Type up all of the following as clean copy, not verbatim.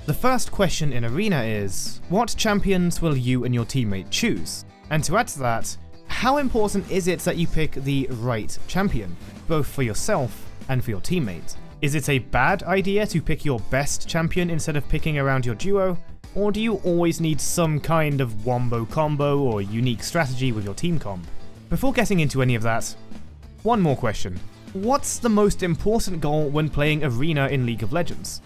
The first question in Arena is, what champions will you and your teammate choose? And to add to that, how important is it that you pick the right champion, both for yourself and for your teammate? Is it a bad idea to pick your best champion instead of picking around your duo? Or do you always need some kind of wombo combo or unique strategy with your team comp? Before getting into any of that, one more question. What's the most important goal when playing Arena in League of Legends?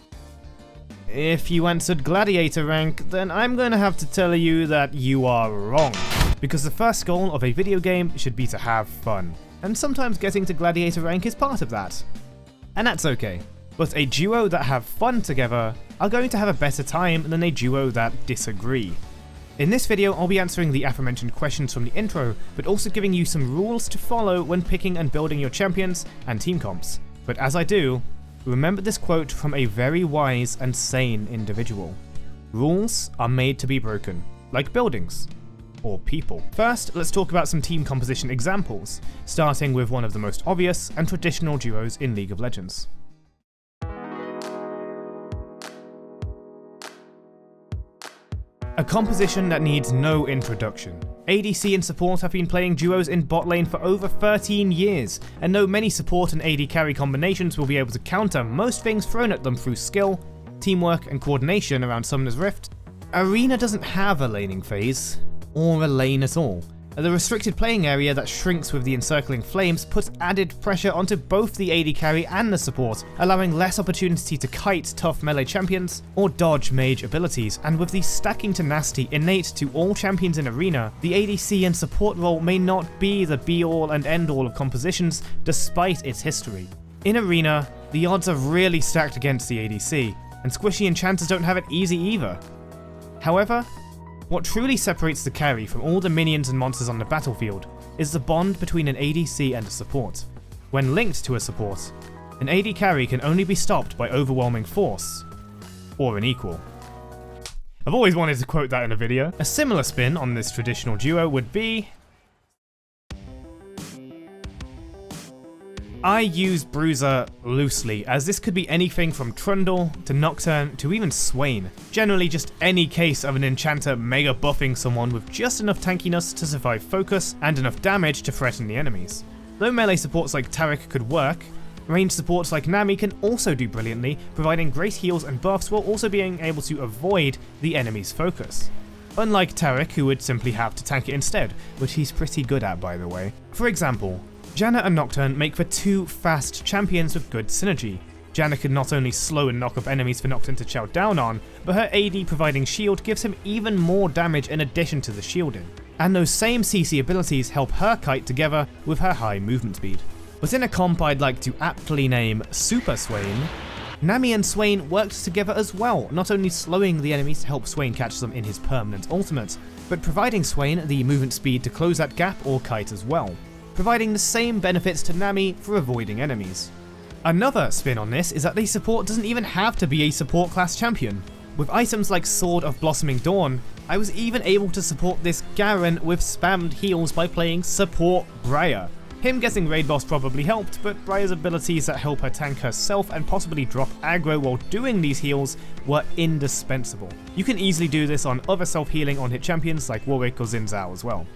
If you answered Gladiator rank, then I'm going to have to tell you that you are wrong. Because the first goal of a video game should be to have fun. And sometimes getting to Gladiator rank is part of that. And that's okay. But a duo that have fun together are going to have a better time than a duo that disagree. In this video, I'll be answering the aforementioned questions from the intro, but also giving you some rules to follow when picking and building your champions and team comps. But as I do, remember this quote from a very wise and sane individual. Rules are made to be broken, like buildings, or people. First, let's talk about some team composition examples, starting with one of the most obvious and traditional duos in League of Legends. A composition that needs no introduction. ADC and support have been playing duos in bot lane for over 13 years, and though many support and AD carry combinations will be able to counter most things thrown at them through skill, teamwork and coordination around Summoner's Rift, Arena doesn't have a laning phase, or a lane at all. The restricted playing area that shrinks with the encircling flames puts added pressure onto both the AD carry and the support, allowing less opportunity to kite tough melee champions or dodge mage abilities, and with the stacking tenacity innate to all champions in Arena, the ADC and support role may not be the be-all and end-all of compositions despite its history. In Arena, the odds are really stacked against the ADC, and squishy enchanters don't have it easy either. However, what truly separates the carry from all the minions and monsters on the battlefield is the bond between an ADC and a support. When linked to a support, an AD carry can only be stopped by overwhelming force, or an equal. I've always wanted to quote that in a video. A similar spin on this traditional duo would be, I use Bruiser loosely, as this could be anything from Trundle to Nocturne to even Swain. Generally just any case of an enchanter mega buffing someone with just enough tankiness to survive focus and enough damage to threaten the enemies. Though melee supports like Taric could work, ranged supports like Nami can also do brilliantly, providing great heals and buffs while also being able to avoid the enemy's focus. Unlike Taric, who would simply have to tank it instead, which he's pretty good at by the way. For example, Janna and Nocturne make for two fast champions with good synergy. Janna can not only slow and knock up enemies for Nocturne to chow down on, but her AD providing shield gives him even more damage in addition to the shielding. And those same CC abilities help her kite together with her high movement speed. But in a comp I'd like to aptly name Super Swain, Nami and Swain worked together as well, not only slowing the enemies to help Swain catch them in his permanent ultimate, but providing Swain the movement speed to close that gap or kite as well, providing the same benefits to Nami for avoiding enemies. Another spin on this is that the support doesn't even have to be a support class champion. With items like Sword of Blossoming Dawn, I was even able to support this Garen with spammed heals by playing Support Briar. Him getting raid boss probably helped, but Briar's abilities that help her tank herself and possibly drop aggro while doing these heals were indispensable. You can easily do this on other self-healing on-hit champions like Warwick or Xin Zhao as well.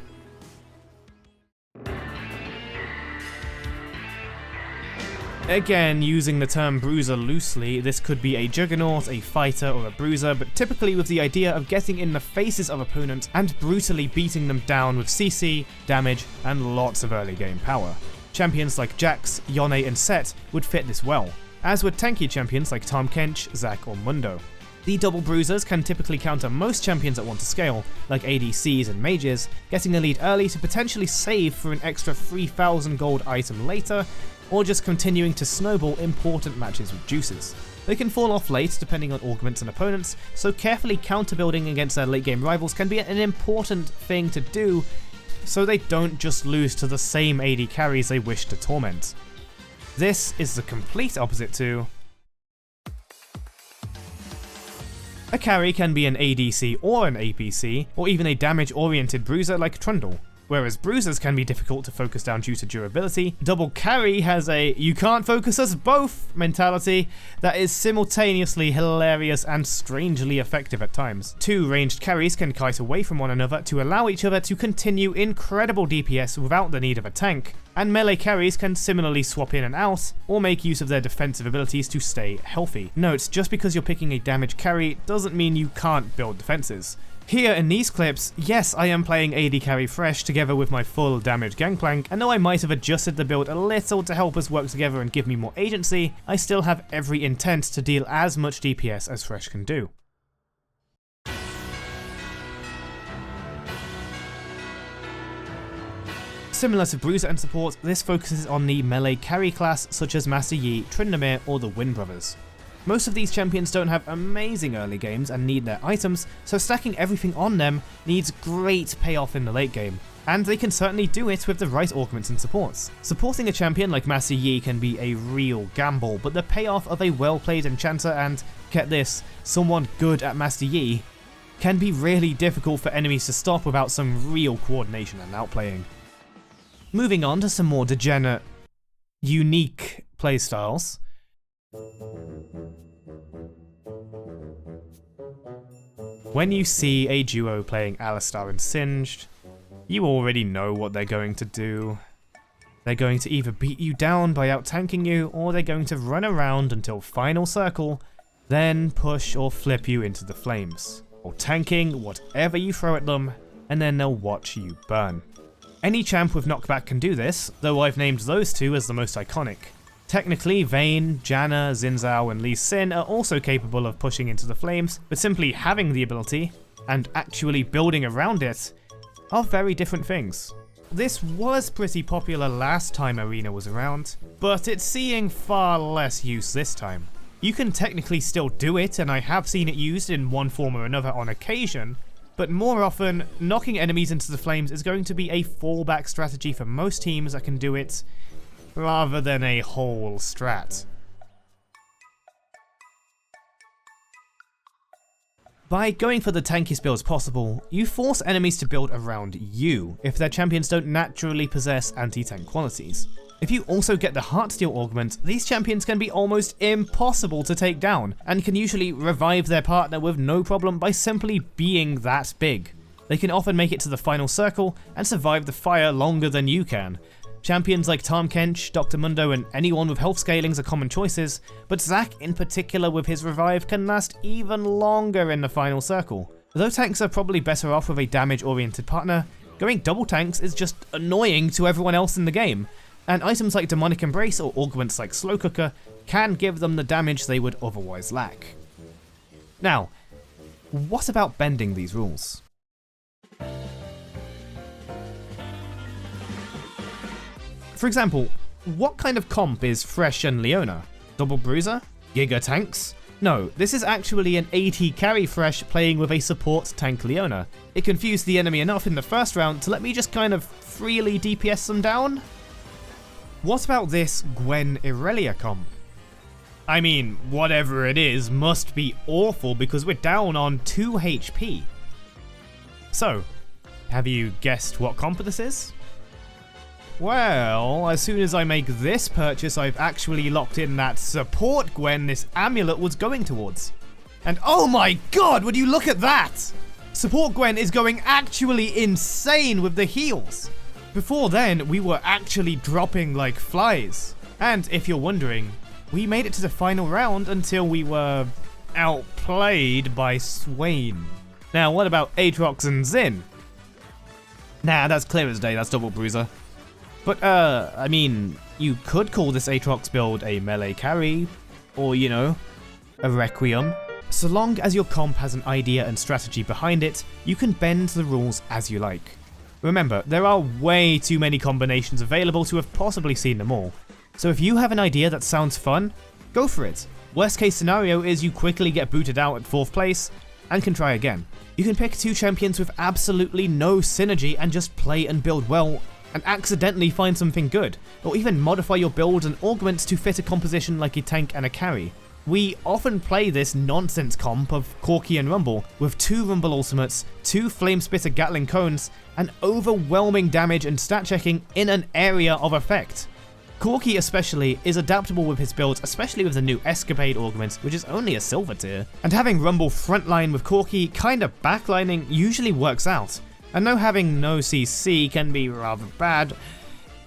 Again, using the term bruiser loosely, this could be a juggernaut, a fighter, or a bruiser, but typically with the idea of getting in the faces of opponents and brutally beating them down with CC, damage, and lots of early game power. Champions like Jax, Yone, and Set would fit this well, as would tanky champions like Tahm Kench, Zac, or Mundo. The double bruisers can typically counter most champions that want to scale, like ADCs and mages, getting a lead early to potentially save for an extra 3,000 gold item later, or just continuing to snowball important matches with juices. They can fall off late depending on augments and opponents, so carefully counter-building against their late-game rivals can be an important thing to do, so they don't just lose to the same AD carries they wish to torment. This is the complete opposite to... A carry can be an ADC or an APC, or even a damage-oriented bruiser like Trundle. Whereas Bruisers can be difficult to focus down due to durability, Double Carry has a "you can't focus us both" mentality that is simultaneously hilarious and strangely effective at times. Two ranged carries can kite away from one another to allow each other to continue incredible DPS without the need of a tank, and melee carries can similarly swap in and out, or make use of their defensive abilities to stay healthy. Note, just because you're picking a damage carry doesn't mean you can't build defenses. Here in these clips, yes, I am playing AD carry Thresh together with my full damage Gangplank, and though I might have adjusted the build a little to help us work together and give me more agency, I still have every intent to deal as much DPS as Thresh can do. Similar to Bruiser and Support, this focuses on the melee carry class such as Master Yi, Tryndamere, or the Win Brothers. Most of these champions don't have amazing early games and need their items, so stacking everything on them needs great payoff in the late game, and they can certainly do it with the right augments and supports. Supporting a champion like Master Yi can be a real gamble, but the payoff of a well-played enchanter and, get this, someone good at Master Yi, can be really difficult for enemies to stop without some real coordination and outplaying. Moving on to some more degenerate, unique playstyles. When you see a duo playing Alistar and Singed, you already know what they're going to do. They're going to either beat you down by out-tanking you, or they're going to run around until final circle, then push or flip you into the flames, or tanking whatever you throw at them, and then they'll watch you burn. Any champ with Knockback can do this, though I've named those two as the most iconic. Technically, Vayne, Janna, Xin Zhao, and Lee Sin are also capable of pushing into the flames, but simply having the ability, and actually building around it, are very different things. This was pretty popular last time Arena was around, but it's seeing far less use this time. You can technically still do it, and I have seen it used in one form or another on occasion, but more often, knocking enemies into the flames is going to be a fallback strategy for most teams that can do it, rather than a whole strat. By going for the tankiest builds possible, you force enemies to build around you if their champions don't naturally possess anti-tank qualities. If you also get the Heartsteel augment, these champions can be almost impossible to take down, and can usually revive their partner with no problem by simply being that big. They can often make it to the final circle and survive the fire longer than you can. Champions like Tahm Kench, Dr. Mundo, and anyone with health scalings are common choices, but Zac in particular with his revive can last even longer in the final circle. Though tanks are probably better off with a damage-oriented partner, going double tanks is just annoying to everyone else in the game, and items like Demonic Embrace or augments like Slow Cooker can give them the damage they would otherwise lack. Now, what about bending these rules? For example, what kind of comp is Thresh and Leona? Double Bruiser? Giga Tanks? No, this is actually an AD carry Thresh playing with a support tank Leona. It confused the enemy enough in the first round to let me just kind of freely DPS them down. What about this Gwen Irelia comp? I mean, whatever it is must be awful because we're down on 2 HP. So, have you guessed what comp this is? Well, as soon as I make this purchase, I've actually locked in that support Gwen this amulet was going towards. And oh my god, would you look at that! Support Gwen is going actually insane with the heals. Before then, we were actually dropping like flies. And if you're wondering, we made it to the final round until we were outplayed by Swain. Now, what about Aatrox and Xin? Nah, that's clear as day, that's Double Bruiser. But, I mean, you could call this Aatrox build a melee carry, or, you know, a Requiem. So long as your comp has an idea and strategy behind it, you can bend the rules as you like. Remember, there are way too many combinations available to have possibly seen them all. So if you have an idea that sounds fun, go for it. Worst case scenario is you quickly get booted out at 4th place, and can try again. You can pick 2 champions with absolutely no synergy and just play and build well, and accidentally find something good, or even modify your build and augments to fit a composition like a tank and a carry. We often play this nonsense comp of Corki and Rumble with 2 Rumble ultimates, 2 Flame Spitter Gatling cones, and overwhelming damage and stat checking in an area of effect. Corki especially is adaptable with his builds, especially with the new Escapade augment, which is only a silver tier, and having Rumble frontline with Corki kinda backlining usually works out. And though having no CC can be rather bad,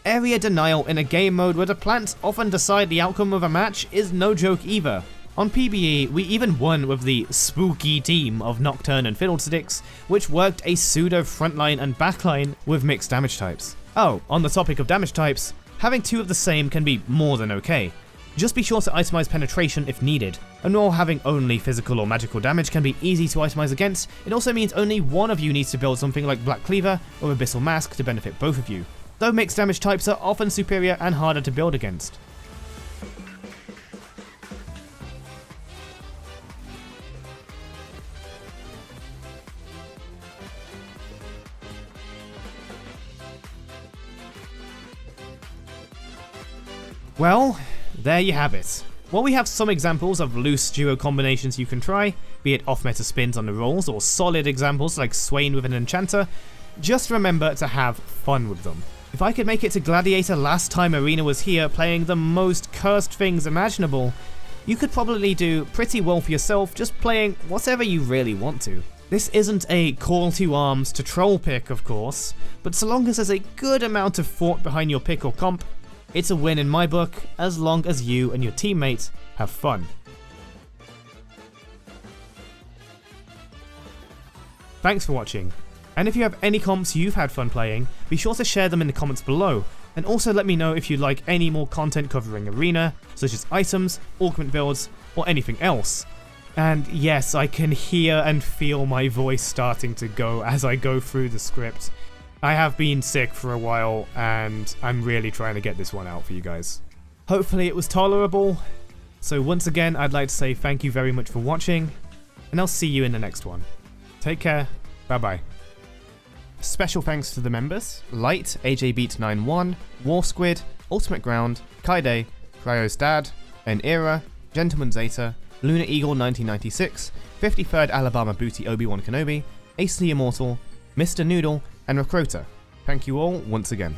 area denial in a game mode where the plants often decide the outcome of a match is no joke either. On PBE, we even won with the spooky team of Nocturne and Fiddlesticks, which worked a pseudo frontline and backline with mixed damage types. Oh, on the topic of damage types, having 2 of the same can be more than okay. Just be sure to itemize penetration if needed, and while having only physical or magical damage can be easy to itemize against, it also means only one of you needs to build something like Black Cleaver or Abyssal Mask to benefit both of you, though mixed damage types are often superior and harder to build against. Well, there you have it. While we have some examples of loose duo combinations you can try, be it off-meta spins on the rolls or solid examples like Swain with an Enchanter, just remember to have fun with them. If I could make it to Gladiator last time Arena was here playing the most cursed things imaginable, you could probably do pretty well for yourself just playing whatever you really want to. This isn't a call to arms to troll pick, of course, but so long as there's a good amount of thought behind your pick or comp, it's a win in my book, as long as you and your teammates have fun. Thanks for watching, and if you have any comps you've had fun playing, be sure to share them in the comments below, and also let me know if you'd like any more content covering Arena, such as items, augment builds, or anything else. And yes, I can hear and feel my voice starting to go as I go through the script. I have been sick for a while, and I'm really trying to get this one out for you guys. Hopefully it was tolerable. So once again, I'd like to say thank you very much for watching, and I'll see you in the next one. Take care, bye bye. Special thanks to the members: Light, AJBeat91, War Squid, Ultimate Ground, Kaide, Cryo's Dad, An Era, Gentleman Zeta, Lunar Eagle 1996, 53rd Alabama Booty Obi-Wan Kenobi, Ace the Immortal, Mr. Noodle, and Recruiter. Thank you all once again.